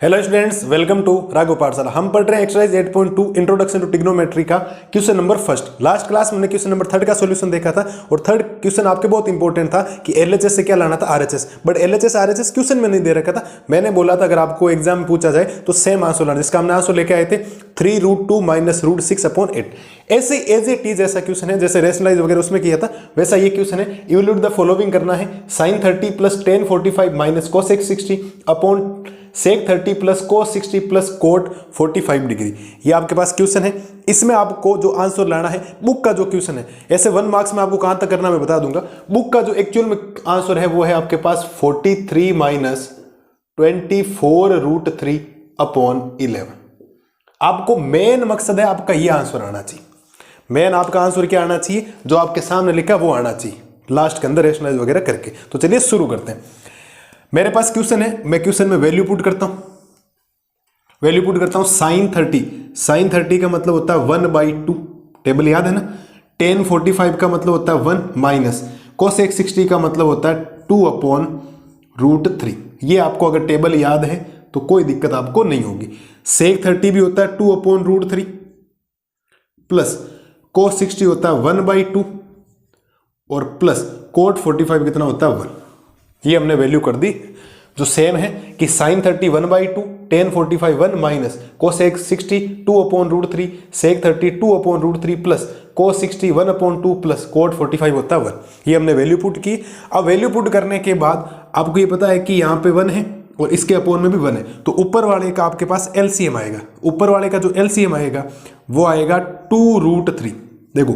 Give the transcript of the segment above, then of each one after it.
Hello students, welcome to Raghav Pathshala. हम पढ़ रहे हैं एक्सरसाइज 8.2 इंट्रोडक्शन टू ट्रिग्नोमेट्री का question number first. Last class में हमने क्वेश्चन नंबर थर्ड का सॉल्यूशन देखा था और थर्ड क्वेश्चन आपके बहुत इंपॉर्टेंट था कि एलएचएस से क्या लाना था RHS, but LHS RHS question में नहीं दे रखा था। मैंने बोला था अगर आपको एग्जाम में पूछा जाए तो सेम आंसर लाना, जिसका हमने आंसर लेके आए थे 3√2 - √6/8। ऐसे एज इट इज ऐसा क्वेश्चन है जैसे रेशनलाइज वगैरह उसमें किया था, वैसा ये क्वेश्चन है। इवैल्यूएट द फॉलोइंग करना है, sin 30 + tan 45 - cos 60 upon sec 30 + cos 60 + cot 45 degree. ये आपके पास क्वेश्चन है। इसमें आपको जो आंसर लाना है बुक का जो क्वेश्चन है, ऐसे 1 मार्क्स में आपको कहां तक करना मैं बता दूंगा। बुक का जो एक्चुअल में आंसर है वो है आपके पास 43 - 24√3/11। आपको मेन मकसद है आपका ये आंसर आना चाहिए। मेन आपका आंसर क्या आना चाहिए, जो आपके सामने लिखा वो आना चाहिए लास्ट के अंदर रेशनलाइज वगैरह करके। तो चलिए शुरू करते हैं। मेरे पास क्वेश्चन है, मैं क्वेश्चन में वैल्यू पुट करता हूं sin 30 का मतलब होता है 1/2, टेबल याद है ना। tan 45 का मतलब होता है 1 माइनस cos 60 का मतलब होता है 2/√3। ये आपको अगर टेबल याद है तो कोई दिक्कत आपको नहीं होगी। sec 30 भी होता है 2/√3 प्लस cos 60 होता है 1/2 और प्लस cot 45 कितना होता है 1। ये हमने वैल्यू कर दी जो सेम है कि sin 30 1/2, tan 45 1 minus cos 60 2/√3, sec 30 2/√3 plus cos 60 1/2 plus cot 45 होता है 1। ये हमने वैल्यू पुट की। अब वैल्यू पुट करने के बाद आपको ये पता है कि यहाँ पे 1 है और इसके अपॉन में भी 1 है, तो ऊपर वाले का आपके पास एलसीएम आएगा। ऊपर वाले का जो एलसीएम आएगा वो आएगा 2√3। देखो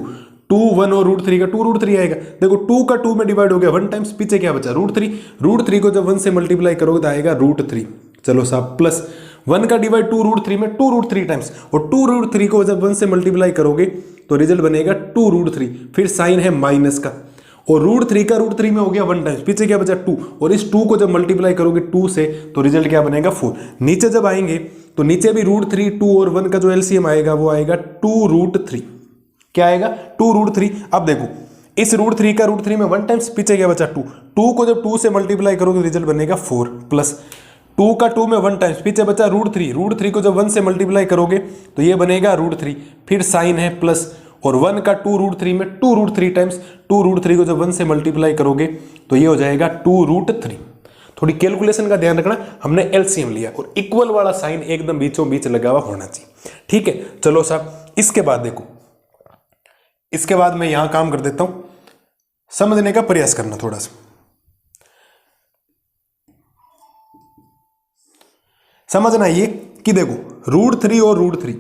2 1 और √3 का 2√3 आएगा। देखो 2 का 2 में डिवाइड हो गया 1 टाइम्स, पीछे क्या बचा √3। √3 को जब 1 से मल्टीप्लाई करोगे तो आएगा √3। चलो साहब, प्लस 1 का डिवाइड 2√3 में 2√3 टाइम्स, और 2√3 को जब 1 से मल्टीप्लाई करोगे तो रिजल्ट बनेगा 2√3। फिर साइन है माइनस का, और √3 का √3 में हो गया 1 टाइम्स, पीछे क्या बचा 2, और इस 2 को जब मल्टीप्लाई करोगे 2 से तो रिजल्ट क्या बनेगा 4। नीचे जब आएंगे तो नीचे भी √3 2 और 1 का जो एलसीएम आएगा वो आएगा 2√3। क्या आएगा 2√3। अब देखो इस √3 का √3 में 1 टाइम्स, पीछे क्या बचा 2। 2 को जब 2 से मल्टीप्लाई करोगे रिजल्ट बनेगा 4 प्लस 2 का 2 में 1 टाइम्स, पीछे बचा √3। √3 को जब 1 से मल्टीप्लाई करोगे तो ये बनेगा √3। फिर साइन है प्लस, और 1 का 2√3 में 2√3 टाइम्स, 2√3 को जब 1 से मल्टीप्लाई करोगे तो ये हो जाएगा 2√3। थोड़ी कैलकुलेशन का ध्यान रखना, हमने एलसीएम लिया और इक्वल वाला साइन एकदम बीचों बीच लगा हुआ होना चाहिए। ठीक है, चलो साहब इसके बाद देखो, इसके बाद मैं यहां काम कर देता हूं, समझने का प्रयास करना थोड़ा सा। समझना ये कि देखो √3 और √3,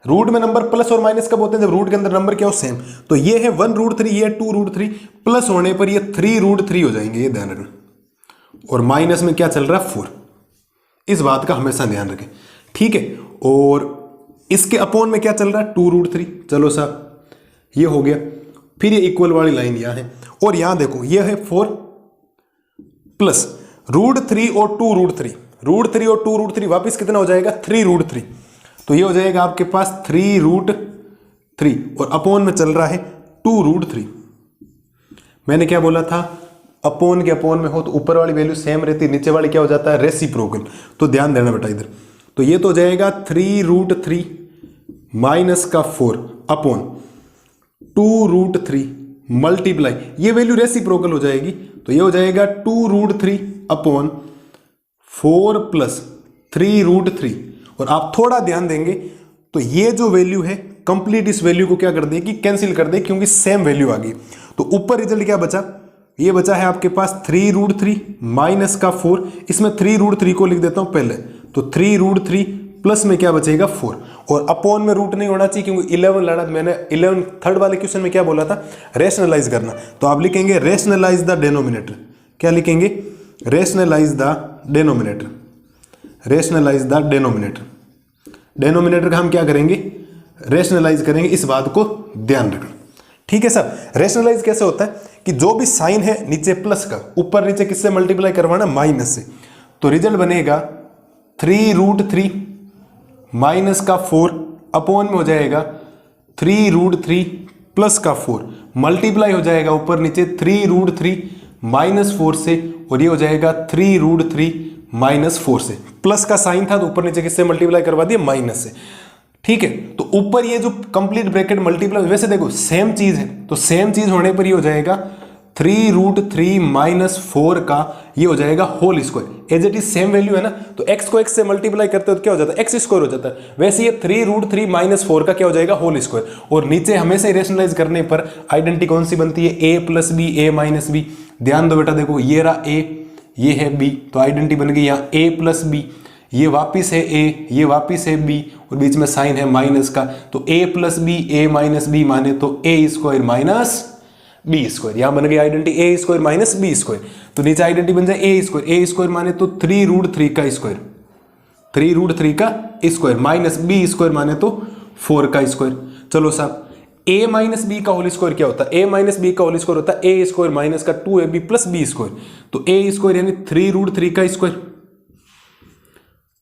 रूट में नंबर प्लस और माइनस कब होते हैं, जब रूट के अंदर नंबर क्या हो सेम। तो ये है 1√3, ये है 2√3, प्लस होने पर ये 3√3 हो जाएंगे, ये ध्यान रखना। और माइनस में क्या चल रहा है 4, इस बात का हमेशा ध्यान रखें। ठीक है, और इसके अपॉन में क्या चल रहा है 2√3। चलो साहब ये हो गया। फिर ये इक्वल वाली लाइन यहां है, और यहां देखो ये है 4 प्लस √3 और 2√3, √3 और 2√3 वापिस कितना हो जाएगा 3√3। तो ये हो जाएगा आपके पास 3√3 और अपॉन में चल रहा है 2√3। मैंने क्या बोला था, अपॉन के अपॉन में हो तो ऊपर वाली वैल्यू सेम रहती है, नीचे वाली क्या हो जाता है रेसिप्रोकल। तो ध्यान देना बेटा इधर। तो ये तो हो जाएगा 3√3 माइनस का 4 अपॉन 2√3 मल्टीप्लाई, ये वैल्यू रेसिप्रोकल हो जाएगी, तो ये हो जाएगा 2√3 अपॉन 4 प्लस 3√3। और आप थोड़ा ध्यान देंगे तो ये जो वैल्यू है कंप्लीट इस वैल्यू को क्या कर देगी, कैंसिल कर दे, क्योंकि सेम वैल्यू आ गई। तो ऊपर रिजल्ट क्या बचा, ये बचा है आपके पास 3√3 माइनस का 4। इसमें 3√3 को लिख देता हूं पहले, तो 3√3 प्लस में क्या बचेगा 4, और अपॉन में रूट नहीं होना चाहिए क्योंकि 11 लाना। मैंने 11 थर्ड वाले क्वेश्चन में क्या बोला था, रेशनलाइज करना। तो आप लिखेंगे रेशनलाइज द डेनोमिनेटर। क्या लिखेंगे, rationalize the denominator. Rationalize the denominator, denominator का हम क्या करेंगे, रेशनलाइज करेंगे, इस बात को ध्यान रखना। ठीक है सर, रेशनलाइज कैसे होता है कि जो भी साइन है नीचे प्लस का, ऊपर नीचे किससे मल्टीप्लाई करवाना, माइनस से। तो रिजल्ट बनेगा 3√3 माइनस का 4 अपॉन में हो जाएगा 3√3 प्लस का 4 मल्टीप्लाई हो जाएगा ऊपर नीचे 3√3 माइनस 4 से, और ये हो जाएगा 3√3 -4 से, प्लस का साइन था तो ऊपर नीचे किससे मल्टीप्लाई करवा दिया, माइनस से। ठीक है, तो ऊपर ये जो कंप्लीट ब्रैकेट मल्टीप्लाई, वैसे देखो सेम चीज है तो सेम चीज होने पर ये हो जाएगा 3√3 -4 का ये हो जाएगा whole square. As it is same value है ना, तो x को x से मल्टीप्लाई करते हो तो क्या हो जाता है, x² हो जाता है। वैसे ये 3√3 -4 का क्या हो जाएगा, होल स्क्वायर। और नीचे हमेशा ही रेशनलाइज करने पर आइडेंटिटी कौन सी बनती है, a + b a - b। ध्यान दो बेटा, देखो ये रहा a, ये है b, तो आइडेंटिटी बन गई यहाँ a + b, ये वापिस है a, ये वापिस है b, और बीच में साइन है माइनस का, तो a + b a - b माने तो a² - b²। यहां बन गई आइडेंटिटी a² - b²। तो नीचे आइडेंटिटी बन जाए a² माने तो 3√3 का स्क्वायर, 3√3 का स्क्वायर माइनस b² माने तो 4 का स्क्वायर। चलो साहब, a - b का होल स्क्वायर क्या होता है, a - b का होल स्क्वायर होता है a² माइनस का 2ab + b²। तो a² यानी 3√3 का स्क्वायर,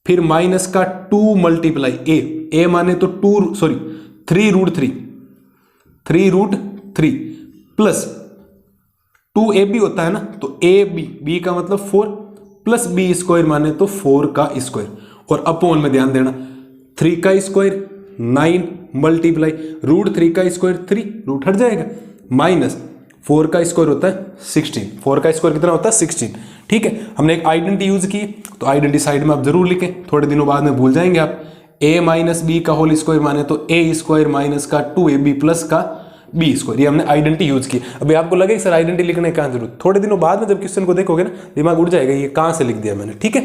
फिर माइनस का 2 × a माने तो 3√3 प्लस 2ab होता है ना, तो b का मतलब 4 प्लस b² माने तो 4 का स्क्वायर, और अपॉन में ध्यान देना 3 का स्क्वायर 9 मल्टीप्लाई √3 का स्क्वायर 3, रूट हट जाएगा, माइनस 4 का स्क्वायर होता है 16। 4 का स्क्वायर कितना होता है, 16। ठीक है, हमने एक आइडेंटिटी यूज की, तो आइडेंटिटी साइड में आप जरूर लिखें, थोड़े दिनों बाद में भूल जाएंगे आप। a - b का होल स्क्वायर माने तो a² माइनस का 2ab प्लस का b²। ये हमने आइडेंटिटी यूज की। अभी आपको लगे सर आइडेंटिटी लिखने कहाँ जरूरत, थोड़े दिनों बाद में जब क्वेश्चन को देखोगे ना दिमाग उड़ जाएगा, ये कहाँ से लिख दिया मैंने। ठीक है,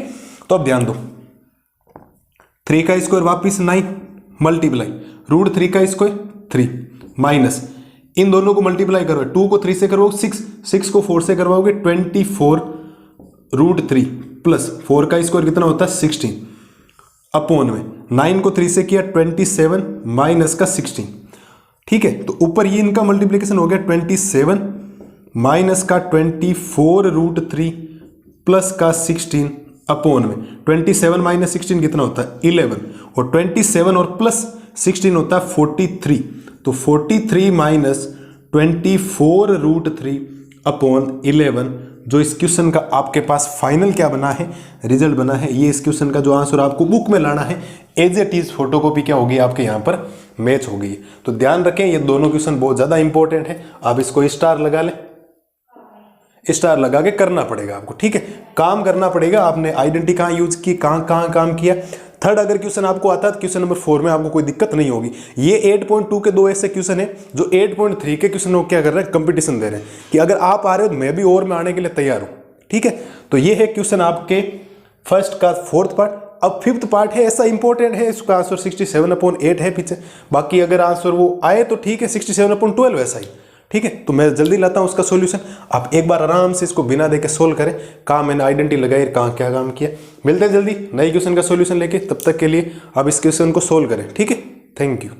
तो अब ध्यान दो, 3 का स्क्वायर वापिस 9 मल्टीप्लाई √3 का स्क्वायर 3 माइनस इन दोनों को मल्टीप्लाई करो, 2 को 3 से करवाओगे 6, 6 को 4 से करवाओगे 24 √3 प्लस 4 का स्क्वायर कितना होता है 16, अपॉन में 9 को 3 से किया 27 माइनस का 16। ठीक है, तो ऊपर ये इनका मल्टीप्लिकेशन हो गया 27 माइनस का 24 √3 प्लस का 16 अपॉन में 27 माइनस 16 कितना होता है 11, और 27 और प्लस 16 होता है 43, तो 43 माइनस 24 √3 अपॉन 11। जो इस क्वेश्चन का आपके पास फाइनल क्या बना है, रिजल्ट बना है, ये इस क्वेश्चन का जो आंसर आपको बुक में लाना है एज इट इज फोटोकॉपी क्या होगी आपके यहाँ पर मैच हो गई। तो ध्यान रखें ये दोनों क्वेश्चन बहुत ज्यादा इंपॉर्टेंट है, आप इसको स्टार लगा लें, स्टार लगा के करना पड़ेगा आपको। ठीक है, काम करना पड़ेगा, आपने आइडेंटिटी कहाँ यूज की, कहाँ काम किया। थर्ड अगर क्वेश्चन आपको आता है तो क्वेश्चन नंबर 4 में आपको कोई दिक्कत नहीं होगी। ये 8.2 के 2 ऐसे क्वेश्चन है जो 8.3 के क्वेश्चन को क्या कर रहे हैं, कंपटीशन दे रहे हैं कि अगर आप आ रहे हो तो मैं भी और में आने के लिए तैयार हूं। ठीक है, तो ये है क्वेश्चन आपके फर्स्ट का 4th पार्ट। अब 5th पार्ट है, ऐसा इंपॉर्टेंट है, इसका आंसर 67/8 है पीछे, बाकी अगर आंसर वो आए तो ठीक है, 67/12 ऐसा ही। ठीक है, तो मैं जल्दी लाता हूं उसका सॉल्यूशन, आप एक बार आराम से इसको बिना देखे सोल्व करें। कहाँ मैंने आइडेंटिटी लगाई, कहाँ क्या काम किया। मिलते हैं जल्दी नए क्वेश्चन का सॉल्यूशन लेके, तब तक के लिए आप इस क्वेश्चन को सोल्व करें। ठीक है, थैंक यू।